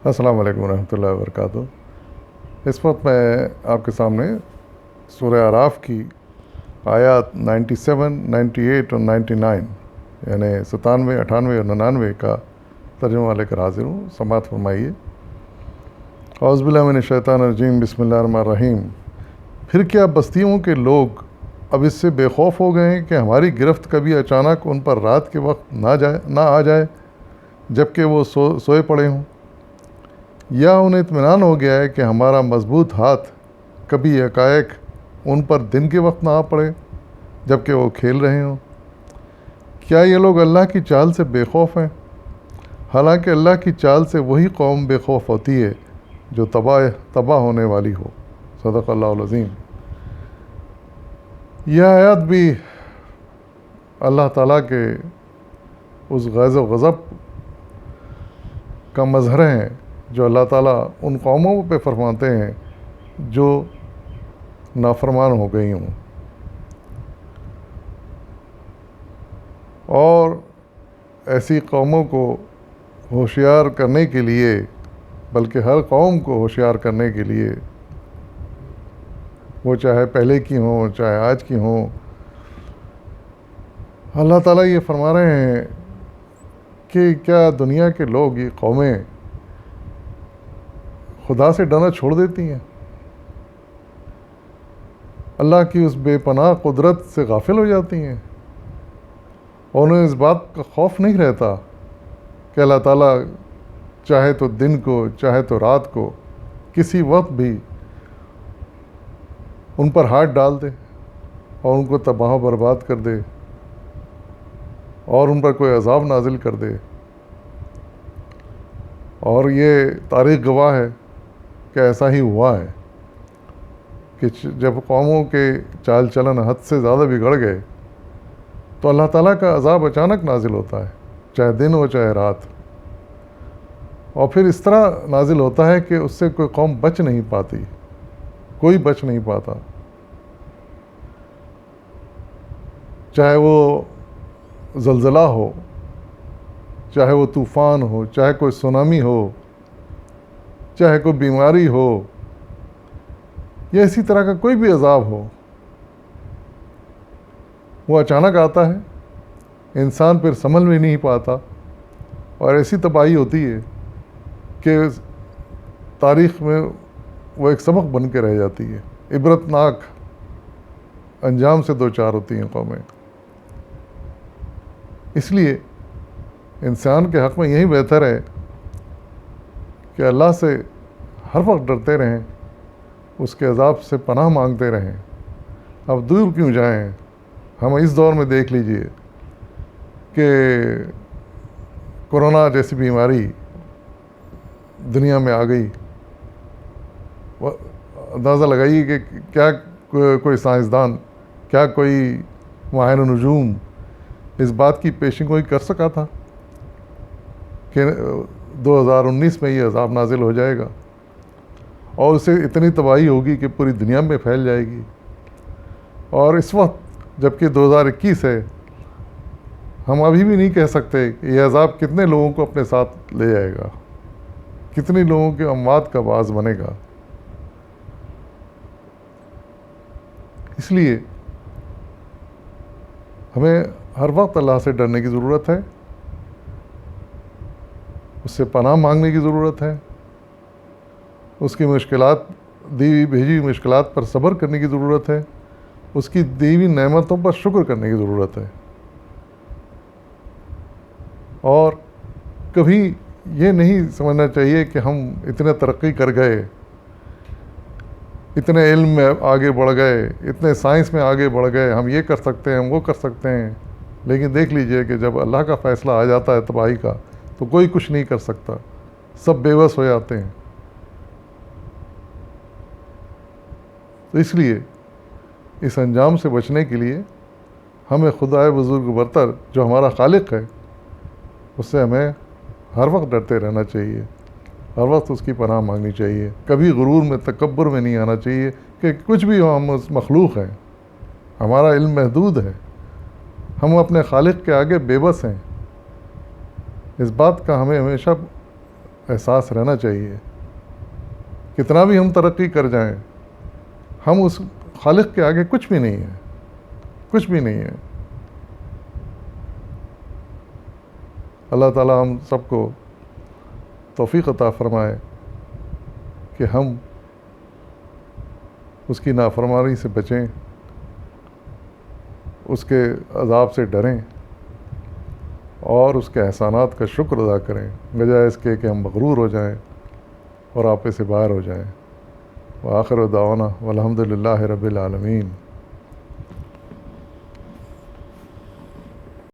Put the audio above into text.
السلام علیکم ورحمۃ اللہ وبرکاتہ۔ اس وقت میں آپ کے سامنے سورہ اعراف کی آیات 97، 98 اور 99 یعنی 97، 98 اور 99 کا ترجمہ لے کر حاضر ہوں۔ سماعت فرمائیے۔ اعوذ باللہ من الشیطان الرجیم، بسم اللہ الرحمن الرحیم۔ پھر کیا بستیوں کے لوگ اب اس سے بے خوف ہو گئے ہیں کہ ہماری گرفت کبھی اچانک ان پر رات کے وقت نہ آ جائے جبکہ وہ سوئے پڑے ہوں، یا انہیں اطمینان ہو گیا ہے کہ ہمارا مضبوط ہاتھ کبھی یکایک ان پر دن کے وقت نہ آ پڑے جبکہ وہ کھیل رہے ہوں۔ کیا یہ لوگ اللہ کی چال سے بے خوف ہیں؟ حالانکہ اللہ کی چال سے وہی قوم بے خوف ہوتی ہے جو تباہ ہونے والی ہو۔ صدق اللہ العظیم۔ یہ آیات بھی اللہ تعالیٰ کے اس غیظ و غضب کا مظہر ہیں جو اللہ تعالیٰ ان قوموں پہ فرماتے ہیں جو نافرمان ہو گئی ہوں، اور ایسی قوموں کو ہوشیار کرنے کے لیے، بلکہ ہر قوم کو ہوشیار کرنے کے لیے، وہ چاہے پہلے کی ہوں چاہے آج کی ہوں، اللہ تعالیٰ یہ فرما رہے ہیں کہ کیا دنیا کے لوگ، یہ قومیں خدا سے ڈرنا چھوڑ دیتی ہیں؟ اللہ کی اس بے پناہ قدرت سے غافل ہو جاتی ہیں، اور انہیں اس بات کا خوف نہیں رہتا کہ اللہ تعالیٰ چاہے تو دن کو چاہے تو رات کو کسی وقت بھی ان پر ہاتھ ڈال دے اور ان کو تباہ و برباد کر دے اور ان پر کوئی عذاب نازل کر دے۔ اور یہ تاریخ گواہ ہے کہ ایسا ہی ہوا ہے کہ جب قوموں کے چال چلن حد سے زیادہ بگڑ گئے تو اللہ تعالیٰ کا عذاب اچانک نازل ہوتا ہے، چاہے دن ہو چاہے رات، اور پھر اس طرح نازل ہوتا ہے کہ اس سے کوئی قوم بچ نہیں پاتی، کوئی بچ نہیں پاتا، چاہے وہ زلزلہ ہو، چاہے وہ طوفان ہو، چاہے کوئی سونامی ہو، چاہے کوئی بیماری ہو، یا اسی طرح کا کوئی بھی عذاب ہو، وہ اچانک آتا ہے، انسان پھر سنبھل بھی نہیں پاتا، اور ایسی تباہی ہوتی ہے کہ تاریخ میں وہ ایک سبق بن کے رہ جاتی ہے، عبرتناک انجام سے دوچار ہوتی ہیں قومیں۔ اس لیے انسان کے حق میں یہی بہتر ہے کہ اللہ سے ہر وقت ڈرتے رہیں، اس کے عذاب سے پناہ مانگتے رہیں۔ اب دور کیوں جائیں؟ ہم اس دور میں دیکھ لیجئے کہ کورونا جیسی بیماری دنیا میں آ گئی، اندازہ لگائیے کہ کیا کوئی سائنسدان، کیا کوئی ماہر نجوم اس بات کی پیشن گوئی کر سکا تھا کہ 2019 میں یہ عذاب نازل ہو جائے گا اور اسے اتنی تباہی ہوگی کہ پوری دنیا میں پھیل جائے گی؟ اور اس وقت جبکہ 2021 ہے، ہم ابھی بھی نہیں کہہ سکتے کہ یہ عذاب کتنے لوگوں کو اپنے ساتھ لے جائے گا، کتنے لوگوں کے اموات کا باعث بنے گا۔ اس لیے ہمیں ہر وقت اللہ سے ڈرنے کی ضرورت ہے، اس سے پناہ مانگنے کی ضرورت ہے، اس کی مشکلات، بھیجی مشکلات پر صبر کرنے کی ضرورت ہے، اس کی دی ہوئی نعمتوں پر شکر کرنے کی ضرورت ہے، اور کبھی یہ نہیں سمجھنا چاہیے کہ ہم اتنے ترقی کر گئے، اتنے علم میں آگے بڑھ گئے، اتنے سائنس میں آگے بڑھ گئے، ہم یہ کر سکتے ہیں، ہم وہ کر سکتے ہیں، لیکن دیکھ لیجئے کہ جب اللہ کا فیصلہ آ جاتا ہے تباہی کا تو کوئی کچھ نہیں کر سکتا، سب بے بس ہو جاتے ہیں۔ تو اس لیے اس انجام سے بچنے کے لیے ہمیں خدائے بزرگ برتر جو ہمارا خالق ہے اس سے ہمیں ہر وقت ڈرتے رہنا چاہیے، ہر وقت اس کی پناہ مانگنی چاہیے، کبھی غرور میں، تکبر میں نہیں آنا چاہیے کہ کچھ بھی ہو، ہم مخلوق ہیں، ہمارا علم محدود ہے، ہم اپنے خالق کے آگے بے بس ہیں۔ اس بات کا ہمیں ہمیشہ احساس رہنا چاہیے. کتنا بھی ہم ترقی کر جائیں، ہم اس خالق کے آگے کچھ بھی نہیں ہیں، کچھ بھی نہیں ہے. اللہ تعالیٰ ہم سب کو توفیق عطا فرمائے کہ ہم اس کی نافرمانی سے بچیں، اس کے عذاب سے ڈریں اور اس کے احسانات کا شکر ادا کریں، بجائے اس کے کہ ہم مغرور ہو جائیں اور آپے سے باہر ہو جائیں. وآخر دعوانا والحمد للہ رب العالمین.